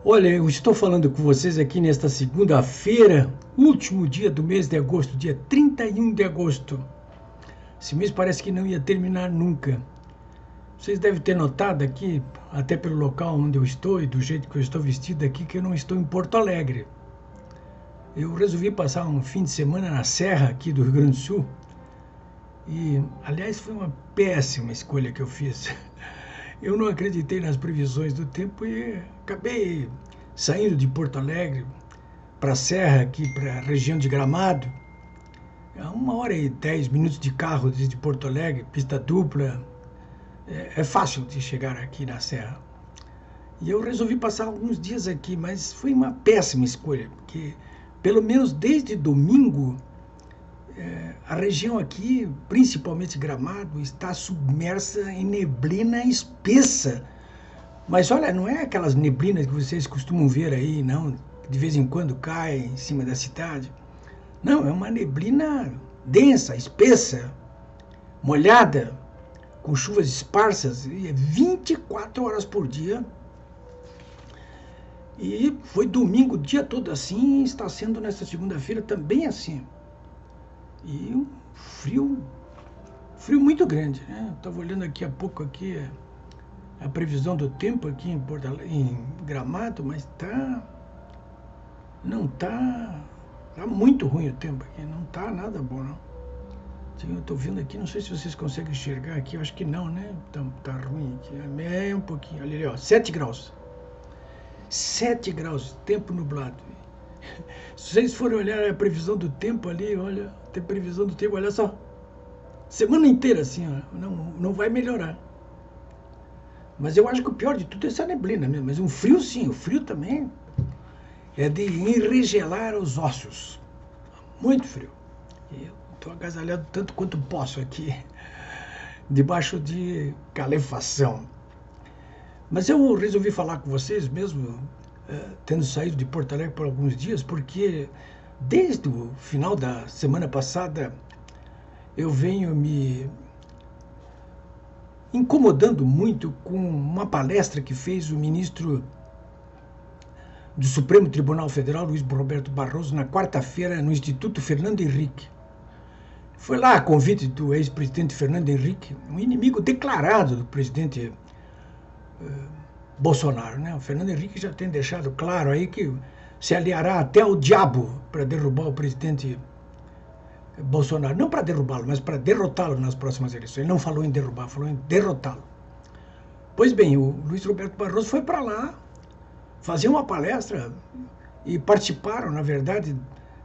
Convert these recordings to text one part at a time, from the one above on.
Olha, eu estou falando com vocês aqui nesta segunda-feira, último dia do mês de agosto, dia 31 de agosto. Esse mês parece que não ia terminar nunca. Vocês devem ter notado aqui, até pelo local onde eu estou e do jeito que eu estou vestido aqui, que eu não estou em Porto Alegre. Eu resolvi passar um fim de semana na Serra aqui do Rio Grande do Sul. E, aliás, foi uma péssima escolha que eu fiz. Eu não acreditei nas previsões do tempo e acabei saindo de Porto Alegre para a Serra, aqui para a região de Gramado. É 1h10 de carro desde Porto Alegre, pista dupla. É fácil de chegar aqui na Serra. E eu resolvi passar alguns dias aqui, mas foi uma péssima escolha, porque pelo menos desde domingo, a região aqui, principalmente Gramado, está submersa em neblina espessa. Mas olha, não é aquelas neblinas que vocês costumam ver aí, não, de vez em quando cai em cima da cidade. Não, é uma neblina densa, espessa, molhada, com chuvas esparsas, 24 horas por dia. E foi domingo o dia todo assim, e está sendo nesta segunda-feira também assim. E um frio muito grande, né? Estava olhando aqui há pouco aqui a previsão do tempo aqui em Gramado, mas não tá muito ruim o tempo aqui, não tá nada bom, não. Eu estou vendo aqui, não sei se vocês conseguem enxergar aqui, eu acho que não, né? Tá ruim aqui, é um pouquinho, olha ali, ó, 7 graus. 7 graus, tempo nublado. Se vocês forem olhar a previsão do tempo ali, olha, tem previsão do tempo, olha só. Semana inteira assim, ó, não vai melhorar. Mas eu acho que o pior de tudo é essa neblina mesmo. Mas um frio sim, o frio também é de enregelar os ossos. Muito frio. E eu estou agasalhado tanto quanto posso aqui, debaixo de calefação. Mas eu resolvi falar com vocês mesmo, tendo saído de Porto Alegre por alguns dias, porque desde o final da semana passada eu venho me incomodando muito com uma palestra que fez o ministro do Supremo Tribunal Federal, Luiz Roberto Barroso, na quarta-feira no Instituto Fernando Henrique. Foi lá a convite do ex-presidente Fernando Henrique, um inimigo declarado do presidente Bolsonaro, né? O Fernando Henrique já tem deixado claro aí que se aliará até ao diabo para derrubar o presidente Bolsonaro. Não para derrubá-lo, mas para derrotá-lo nas próximas eleições. Ele não falou em derrubar, falou em derrotá-lo. Pois bem, o Luiz Roberto Barroso foi para lá fazer uma palestra e participaram, na verdade,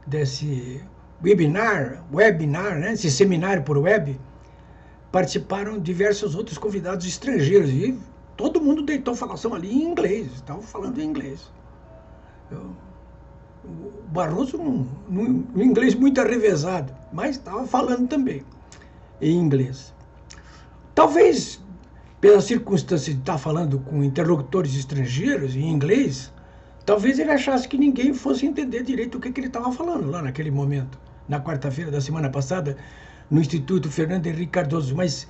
desse webinar, né? Esse seminário por web, participaram diversos outros convidados estrangeiros e todo mundo deitou falação ali em inglês, estavam falando em inglês. O Barroso, num inglês muito arrevesado, mas estava falando também em inglês. Talvez, pela circunstância de estar falando com interlocutores estrangeiros em inglês, talvez ele achasse que ninguém fosse entender direito o que ele estava falando lá naquele momento, na quarta-feira da semana passada, no Instituto Fernando Henrique Cardoso. Mas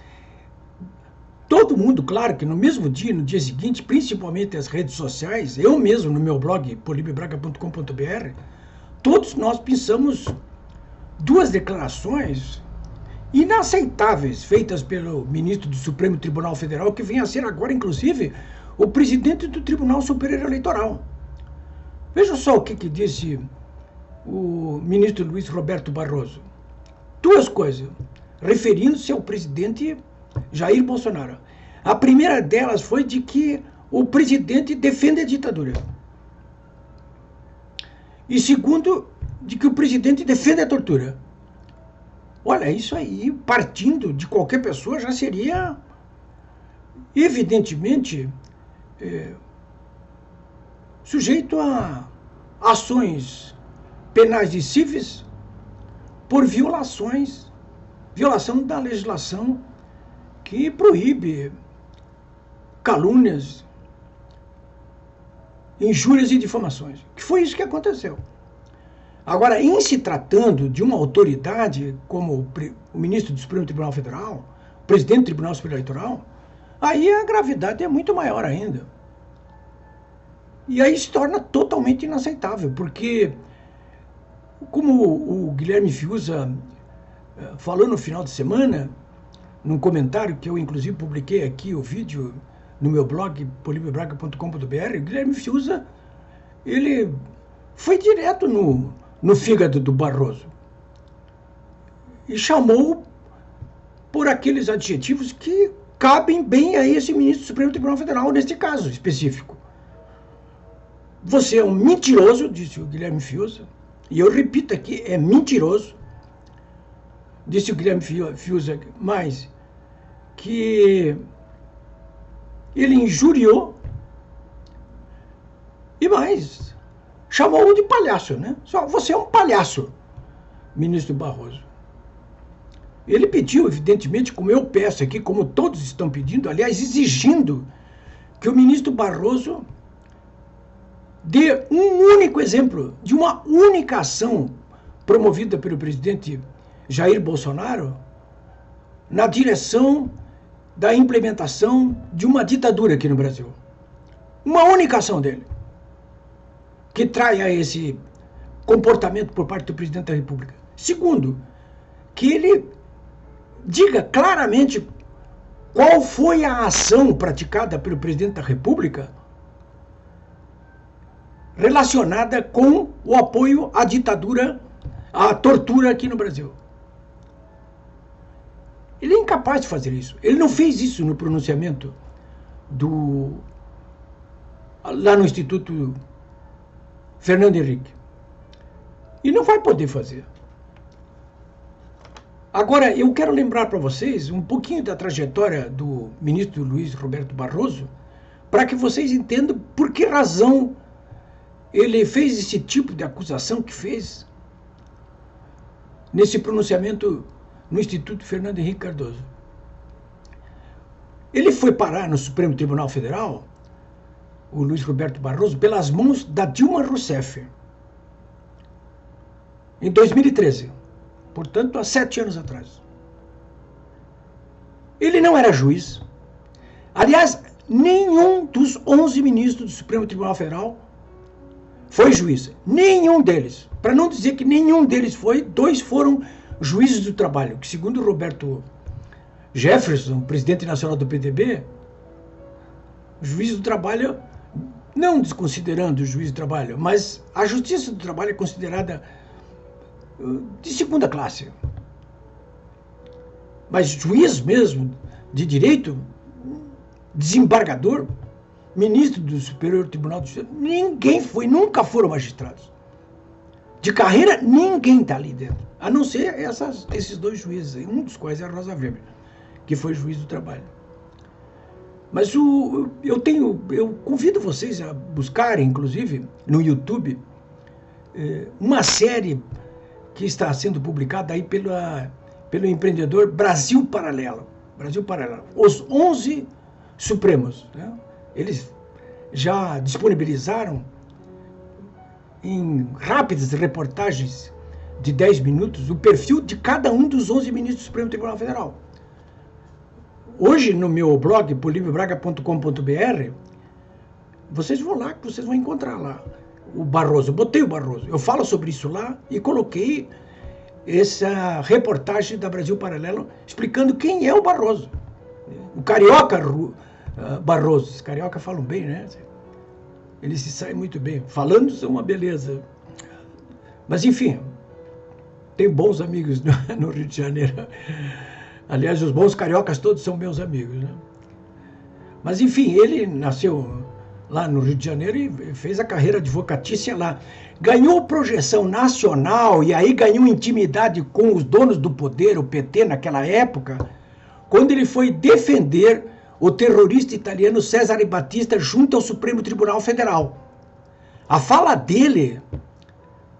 todo mundo, claro que no mesmo dia, no dia seguinte, principalmente as redes sociais, eu mesmo no meu blog, polibebraga.com.br, todos nós pensamos duas declarações inaceitáveis feitas pelo ministro do Supremo Tribunal Federal, que vem a ser agora, inclusive, o presidente do Tribunal Superior Eleitoral. Veja só o que disse o ministro Luiz Roberto Barroso. Duas coisas, referindo-se ao presidente Jair Bolsonaro. A primeira delas foi de que o presidente defende a ditadura. E segundo, de que o presidente defende a tortura. Olha, isso aí, partindo de qualquer pessoa, já seria, evidentemente, sujeito a ações penais e cíveis por violação da legislação que proíbe calúnias, injúrias e difamações. Que foi isso que aconteceu. Agora, em se tratando de uma autoridade como o ministro do Supremo Tribunal Federal, o presidente do Tribunal Superior Eleitoral, aí a gravidade é muito maior ainda. E aí se torna totalmente inaceitável, porque, como o Guilherme Fiuza falou no final de semana, num comentário que eu inclusive publiquei aqui, o vídeo, no meu blog, polibiobraga.com.br, o Guilherme Fiuza, ele foi direto no fígado do Barroso e chamou por aqueles adjetivos que cabem bem a esse ministro do Supremo Tribunal Federal, neste caso específico. Você é um mentiroso, disse o Guilherme Fiuza, e eu repito aqui, é mentiroso, disse o Guilherme Fiuza, mas que ele injuriou e mais, chamou-o de palhaço, né? Só você é um palhaço, ministro Barroso. Ele pediu, evidentemente, como eu peço aqui, como todos estão pedindo, aliás, exigindo que o ministro Barroso dê um único exemplo de uma única ação promovida pelo presidente Jair Bolsonaro na direção da implementação de uma ditadura aqui no Brasil. Uma única ação dele que traia esse comportamento por parte do presidente da República. Segundo, que ele diga claramente qual foi a ação praticada pelo presidente da República relacionada com o apoio à ditadura, à tortura aqui no Brasil. Ele é incapaz de fazer isso. Ele não fez isso no pronunciamento lá no Instituto Fernando Henrique. E não vai poder fazer. Agora, eu quero lembrar para vocês um pouquinho da trajetória do ministro Luiz Roberto Barroso, para que vocês entendam por que razão ele fez esse tipo de acusação que fez nesse pronunciamento no Instituto Fernando Henrique Cardoso. Ele foi parar no Supremo Tribunal Federal, o Luiz Roberto Barroso, pelas mãos da Dilma Rousseff, em 2013, portanto, há 7 anos atrás. Ele não era juiz. Aliás, nenhum dos 11 ministros do Supremo Tribunal Federal foi juiz. Nenhum deles. Para não dizer que nenhum deles foi, 2 foram juízes do trabalho, que segundo Roberto Jefferson, presidente nacional do PTB, juiz do trabalho, não desconsiderando o juiz do trabalho, mas a justiça do trabalho é considerada de segunda classe. Mas juiz mesmo, de direito, desembargador, ministro do Superior Tribunal do Justiça, ninguém foi, nunca foram magistrados. De carreira, ninguém está ali dentro, a não ser esses 2 juízes, um dos quais é a Rosa Weber, que foi juiz do trabalho. Mas eu convido vocês a buscarem, inclusive, no YouTube, uma série que está sendo publicada aí pelo empreendedor Brasil Paralelo. Brasil Paralelo. Os 11 Supremos, né? Eles já disponibilizaram em rápidas reportagens de 10 minutos o perfil de cada um dos 11 ministros do Supremo Tribunal Federal. Hoje, no meu blog, polibiobraga.com.br, vocês vão lá, que vocês vão encontrar lá o Barroso. Eu botei o Barroso. Eu falo sobre isso lá e coloquei essa reportagem da Brasil Paralelo explicando quem é o Barroso. O carioca Barroso. Os carioca falam bem, né? Eles se saem muito bem. Falando são uma beleza. Mas, enfim, tem bons amigos no Rio de Janeiro. Aliás, os bons cariocas todos são meus amigos, né? Mas, enfim, ele nasceu lá no Rio de Janeiro e fez a carreira advocatícia lá. Ganhou projeção nacional e aí ganhou intimidade com os donos do poder, o PT, naquela época, quando ele foi defender o terrorista italiano Cesare Battisti junto ao Supremo Tribunal Federal. A fala dele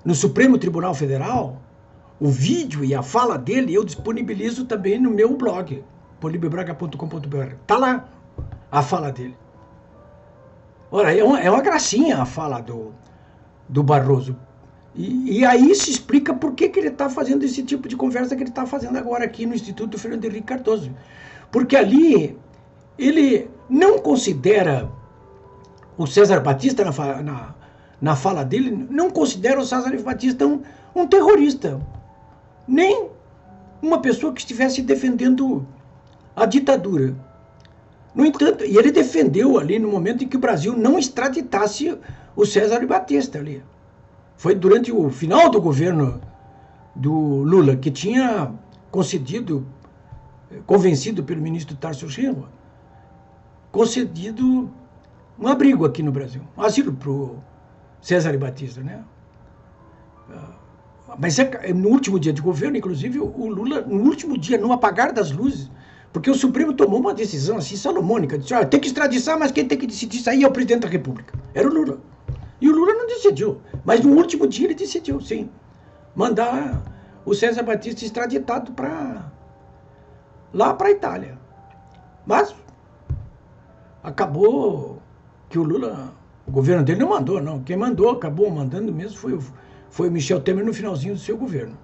no Supremo Tribunal Federal, o vídeo e a fala dele eu disponibilizo também no meu blog, polibiobraga.com.br. Está lá a fala dele. Ora, é uma gracinha a fala do Barroso. E aí se explica por que ele está fazendo esse tipo de conversa que ele está fazendo agora aqui no Instituto Fernando Henrique Cardoso. Porque ali ele não considera o César Batista, na fala dele, não considera o César Batista um terrorista, nem uma pessoa que estivesse defendendo a ditadura. No entanto, e ele defendeu ali no momento em que o Brasil não extraditasse o César Batista ali. Foi durante o final do governo do Lula, que tinha concedido, convencido pelo ministro Tarso Genro, concedido um abrigo aqui no Brasil, um asilo para o César Batista, né? Mas no último dia de governo, inclusive, o Lula, no último dia, no apagar das luzes, porque o Supremo tomou uma decisão assim salomônica, disse, olha, tem que extraditar, mas quem tem que decidir isso aí é o presidente da República. Era o Lula. E o Lula não decidiu, mas no último dia ele decidiu, sim, mandar o César Batista extraditado lá para a Itália. Mas acabou que o Lula, o governo dele não mandou, não. Quem mandou, acabou mandando mesmo, foi o Michel Temer no finalzinho do seu governo.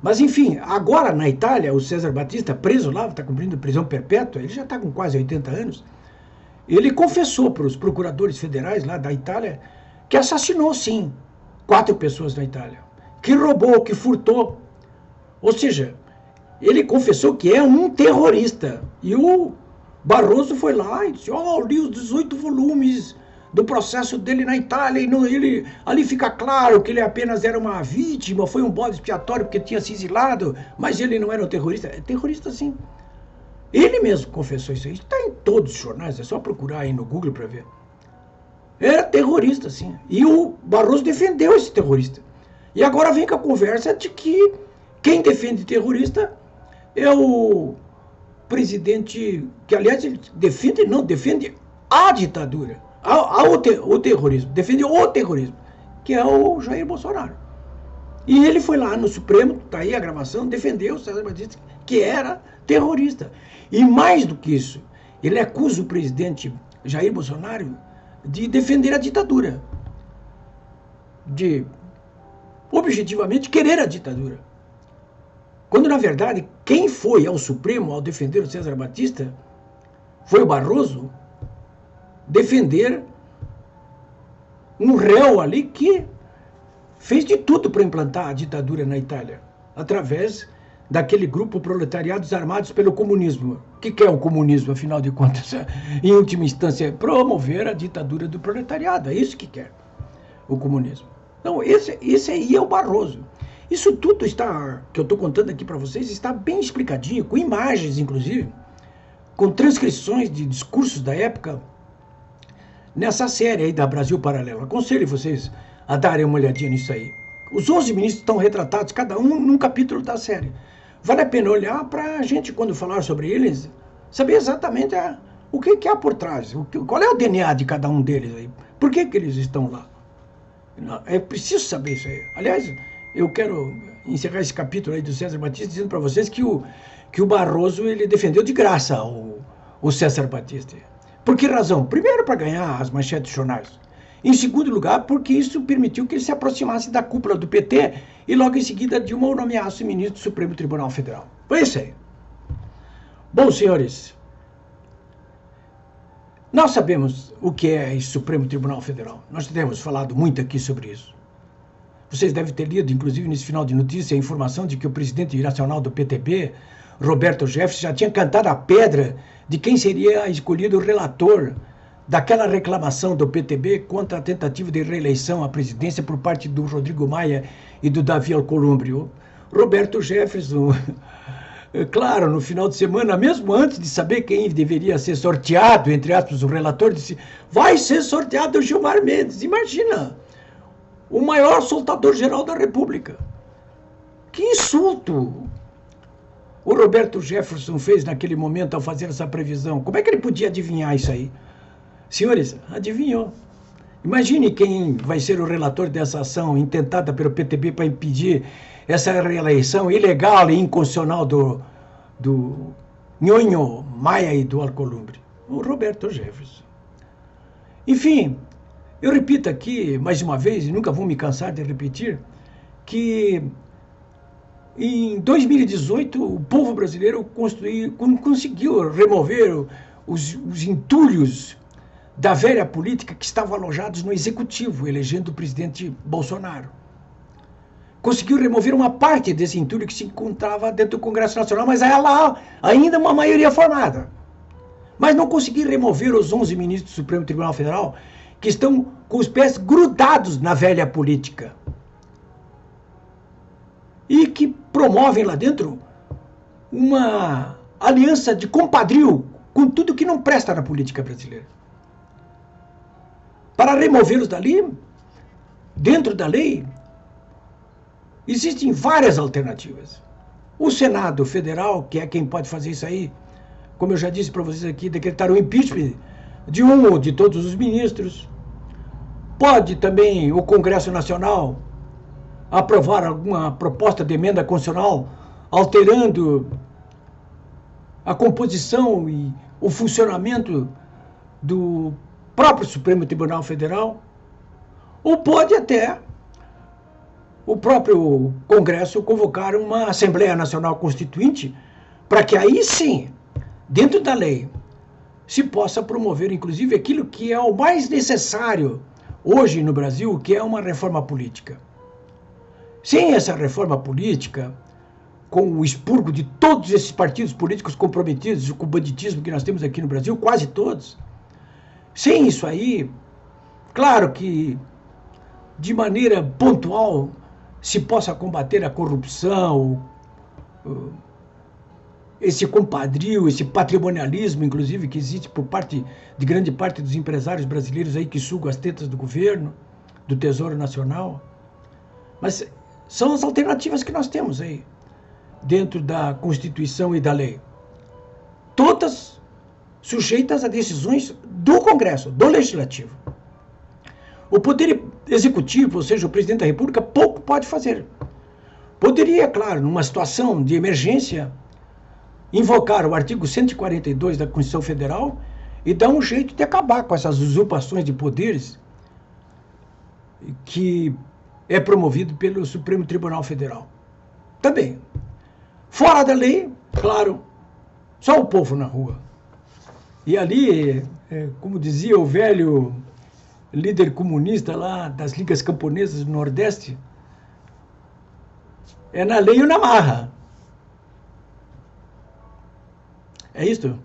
Mas, enfim, agora na Itália, o César Batista, preso lá, está cumprindo prisão perpétua, ele já está com quase 80 anos, ele confessou para os procuradores federais lá da Itália que assassinou, sim, 4 pessoas na Itália, que roubou, que furtou. Ou seja, ele confessou que é um terrorista. E o Barroso foi lá e disse, li os 18 volumes do processo dele na Itália, e ali fica claro que ele apenas era uma vítima, foi um bode expiatório porque tinha se exilado, mas ele não era um terrorista. É terrorista, sim. Ele mesmo confessou isso aí. Está em todos os jornais, é só procurar aí no Google para ver. Era terrorista, sim. E o Barroso defendeu esse terrorista. E agora vem com a conversa de que quem defende terrorista é o presidente, que aliás ele defende a ditadura. O terrorismo, defende o terrorismo, que é o Jair Bolsonaro. E ele foi lá no Supremo, está aí a gravação, defendeu o César Batista, que era terrorista. E mais do que isso, ele acusa o presidente Jair Bolsonaro de defender a ditadura, de objetivamente querer a ditadura. Quando, na verdade, quem foi ao Supremo ao defender o César Batista foi o Barroso, defender um réu ali que fez de tudo para implantar a ditadura na Itália, através daquele grupo proletariados armados pelo comunismo. O que é o comunismo, afinal de contas? Em última instância, promover a ditadura do proletariado. É isso que quer o comunismo. Então, esse aí é o Barroso. Isso tudo que eu estou contando aqui para vocês, está bem explicadinho, com imagens, inclusive, com transcrições de discursos da época, nessa série aí da Brasil Paralelo. Aconselho vocês a darem uma olhadinha nisso aí. Os 11 ministros estão retratados, cada um num capítulo da série. Vale a pena olhar para a gente, quando falar sobre eles, saber exatamente o que há por trás, qual é o DNA de cada um deles aí, por que eles estão lá. É preciso saber isso aí. Aliás, eu quero encerrar esse capítulo aí do César Batista dizendo para vocês que o Barroso ele defendeu de graça o César Batista. Por que razão? Primeiro, para ganhar as manchetes dos jornais. Em segundo lugar, porque isso permitiu que ele se aproximasse da cúpula do PT e logo em seguida Dilma o nomeasse ministro do Supremo Tribunal Federal. Foi isso aí. Bom, senhores, nós sabemos o que é esse Supremo Tribunal Federal. Nós temos falado muito aqui sobre isso. Vocês devem ter lido, inclusive nesse final de notícia, a informação de que o presidente nacional do PTB, Roberto Jefferson, já tinha cantado a pedra de quem seria escolhido o relator daquela reclamação do PTB contra a tentativa de reeleição à presidência por parte do Rodrigo Maia e do Davi Alcolumbre. O Roberto Jefferson, claro, no final de semana, mesmo antes de saber quem deveria ser sorteado, entre aspas, o relator, disse, vai ser sorteado o Gilmar Mendes. Imagina, o maior soltador-geral da República. Que insulto o Roberto Jefferson fez naquele momento ao fazer essa previsão. Como é que ele podia adivinhar isso aí? Senhores, adivinhou. Imagine quem vai ser o relator dessa ação intentada pelo PTB para impedir essa reeleição ilegal e inconstitucional do Nhonho Maia e do Alcolumbre. O Roberto Jefferson. Enfim, eu repito aqui, mais uma vez, e nunca vou me cansar de repetir, que em 2018 o povo brasileiro conseguiu remover os entulhos da velha política que estavam alojados no executivo, elegendo o presidente Bolsonaro. Conseguiu remover uma parte desse entulho que se encontrava dentro do Congresso Nacional, mas há lá ainda uma maioria formada. Mas não conseguiu remover os 11 ministros do Supremo Tribunal Federal que estão com os pés grudados na velha política e que promovem lá dentro uma aliança de compadrio com tudo que não presta na política brasileira. Para removê-los dali, dentro da lei, existem várias alternativas. O Senado Federal, que é quem pode fazer isso aí, como eu já disse para vocês aqui, decretar o impeachment de um ou de todos os ministros. Pode também o Congresso Nacional aprovar alguma proposta de emenda constitucional alterando a composição e o funcionamento do próprio Supremo Tribunal Federal, ou pode até o próprio Congresso convocar uma Assembleia Nacional Constituinte para que aí sim, dentro da lei, se possa promover inclusive aquilo que é o mais necessário hoje no Brasil, que é uma reforma política. Sem essa reforma política, com o expurgo de todos esses partidos políticos comprometidos com o banditismo que nós temos aqui no Brasil, quase todos, sem isso aí, claro que de maneira pontual se possa combater a corrupção, esse compadrio, esse patrimonialismo, inclusive, que existe por parte de grande parte dos empresários brasileiros aí que sugam as tetas do governo, do Tesouro Nacional. Mas são as alternativas que nós temos aí, dentro da Constituição e da lei. Todas sujeitas a decisões do Congresso, do Legislativo. O Poder Executivo, ou seja, o Presidente da República, pouco pode fazer. Poderia, claro, numa situação de emergência, invocar o artigo 142 da Constituição Federal e dar um jeito de acabar com essas usurpações de poderes que é promovido pelo Supremo Tribunal Federal. Também. Fora da lei, claro, só o povo na rua. E ali, como dizia o velho líder comunista lá das ligas camponesas do Nordeste, é na lei ou na marra. É isso?